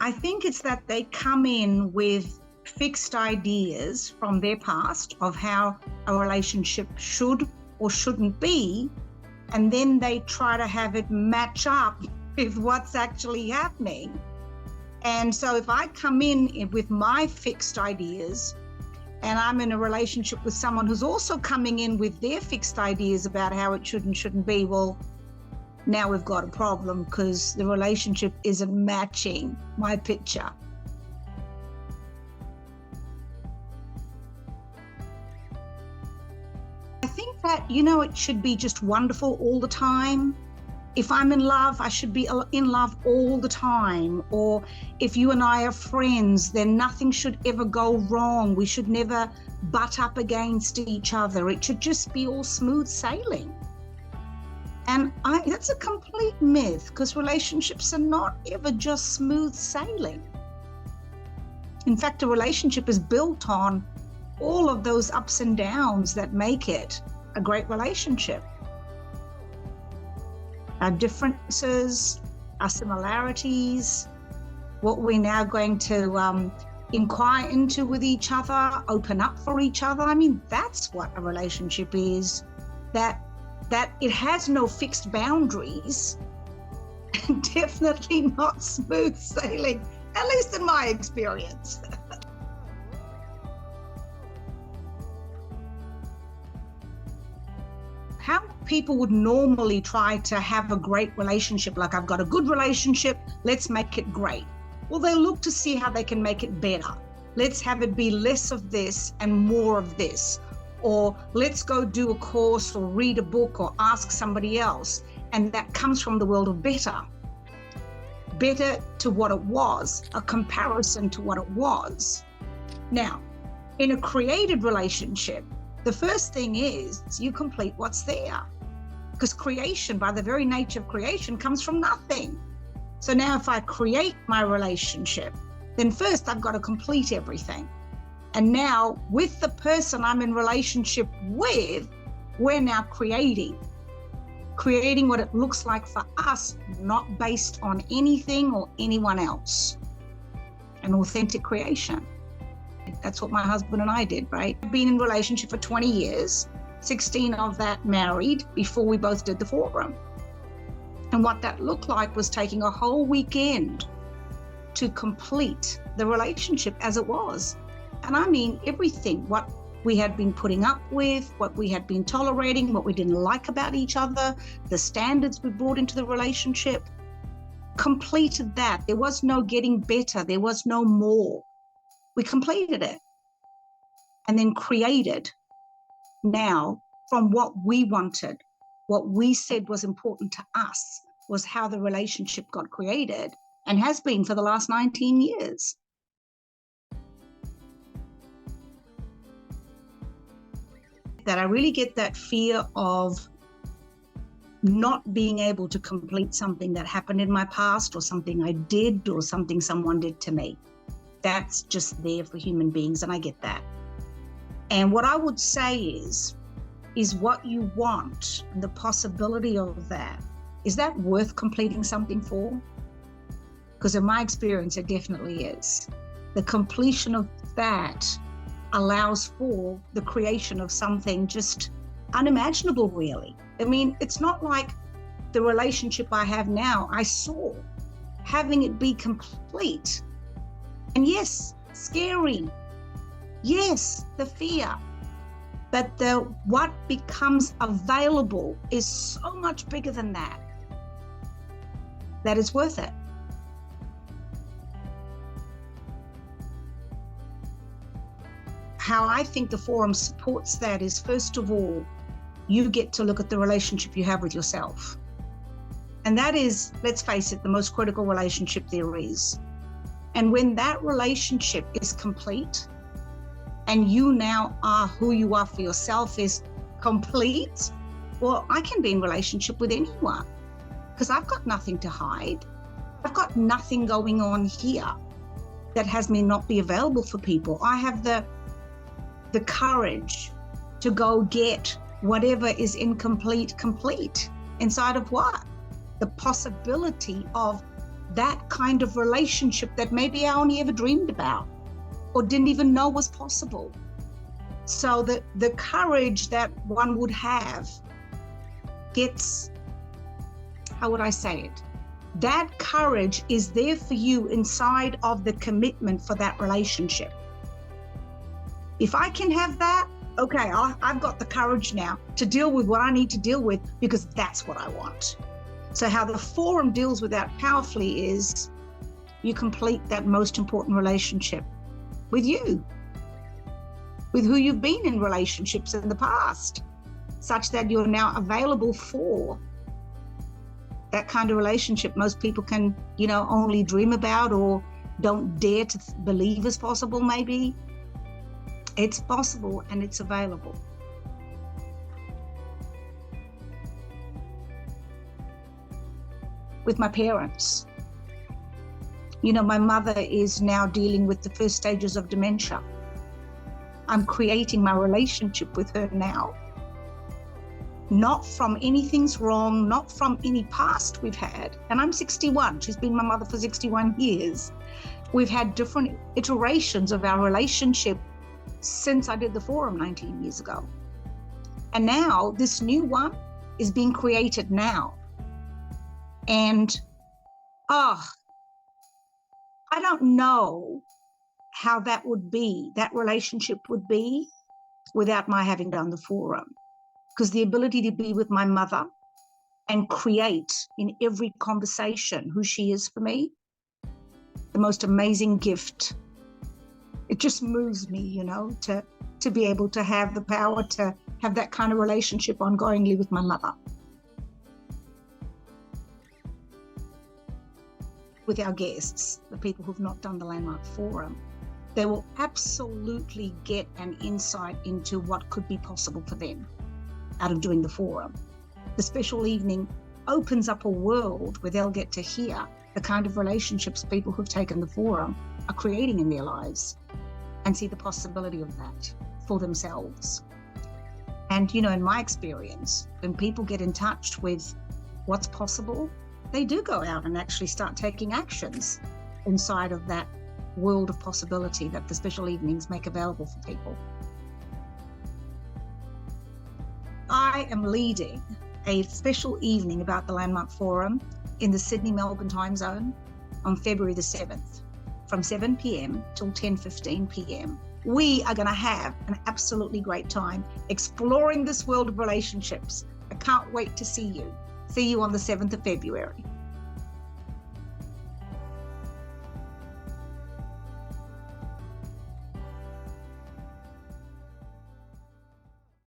I think it's that they come in with fixed ideas from their past of how a relationship should or shouldn't be, and then they try to have it match up with what's actually happening. And so if I come in with my fixed ideas and I'm in a relationship with someone who's also coming in with their fixed ideas about how it should and shouldn't be, well, now we've got a problem because the relationship isn't matching my picture. I think that, it should be just wonderful all the time. If I'm in love, I should be in love all the time. Or if you and I are friends, then nothing should ever go wrong. We should never butt up against each other. It should just be all smooth sailing. And that's a complete myth, because relationships are not ever just smooth sailing. In fact, a relationship is built on all of those ups and downs that make it a great relationship. Our differences, our similarities, what we're now going to inquire into with each other, open up for each other. I mean, that's what a relationship is, that it has no fixed boundaries, and definitely not smooth sailing, at least in my experience. How people would normally try to have a great relationship, like I've got a good relationship, let's make it great. Well, they look to see how they can make it better. Let's have it be less of this and more of this. Or let's go do a course or read a book or ask somebody else. And that comes from the world of better. Better to what it was, a comparison to what it was. Now, in a created relationship, the first thing is you complete what's there. Because creation, by the very nature of creation, comes from nothing. So now if I create my relationship, then first I've got to complete everything. And now with the person I'm in relationship with, we're now creating what it looks like for us, not based on anything or anyone else. An authentic creation. That's what my husband and I did, right? I've been in a relationship for 20 years, 16 of that married before we both did the forum. And what that looked like was taking a whole weekend to complete the relationship as it was. And I mean everything, what we had been putting up with, what we had been tolerating, what we didn't like about each other, the standards we brought into the relationship, completed that. There was no getting better, there was no more. We completed it and then created now from what we wanted, what we said was important to us was how the relationship got created and has been for the last 19 years. That I really get that fear of not being able to complete something that happened in my past or something I did or something someone did to me. That's just there for human beings, and I get that. And what I would say is what you want, the possibility of that, is that worth completing something for? Because in my experience, it definitely is. The completion of that allows for the creation of something just unimaginable, really. I mean, it's not like the relationship I have now, I saw having it be complete. And yes, scary. Yes, the fear. But what becomes available is so much bigger than that. That is worth it. How I think the forum supports that is, first of all, you get to look at the relationship you have with yourself. And that is, let's face it, the most critical relationship there is. And when that relationship is complete and you now are who you are for yourself is complete, well, I can be in relationship with anyone because I've got nothing to hide. I've got nothing going on here that has me not be available for people. I have the courage to go get whatever is incomplete, complete. Inside of what? The possibility of that kind of relationship that maybe I only ever dreamed about or didn't even know was possible. So the courage that one would have gets, how would I say it? That courage is there for you inside of the commitment for that relationship. If I can have that, okay, I've got the courage now to deal with what I need to deal with because that's what I want. So how the forum deals with that powerfully is you complete that most important relationship with you, with who you've been in relationships in the past, such that you're now available for that kind of relationship most people can, only dream about or don't dare to believe is possible maybe. It's possible and it's available. With my parents, my mother is now dealing with the first stages of dementia. I'm creating my relationship with her now. Not from anything's wrong, not from any past we've had. And I'm 61. She's been my mother for 61 years. We've had different iterations of our relationship since I did the forum 19 years ago. And now this new one is being created now. And, I don't know how that relationship would be without my having done the forum. Because the ability to be with my mother and create in every conversation who she is for me, the most amazing gift. It just moves me, to be able to have the power to have that kind of relationship ongoingly with my mother. With our guests, the people who've not done the Landmark Forum, they will absolutely get an insight into what could be possible for them out of doing the forum. The special evening opens up a world where they'll get to hear the kind of relationships people who've taken the forum are creating in their lives and see the possibility of that for themselves. And, in my experience, when people get in touch with what's possible, they do go out and actually start taking actions inside of that world of possibility that the special evenings make available for people. I am leading a special evening about the Landmark Forum in the Sydney-Melbourne time zone on February the 7th from 7 p.m. till 10:15 p.m. We are going to have an absolutely great time exploring this world of relationships. I can't wait to see you. See you on the 7th of February.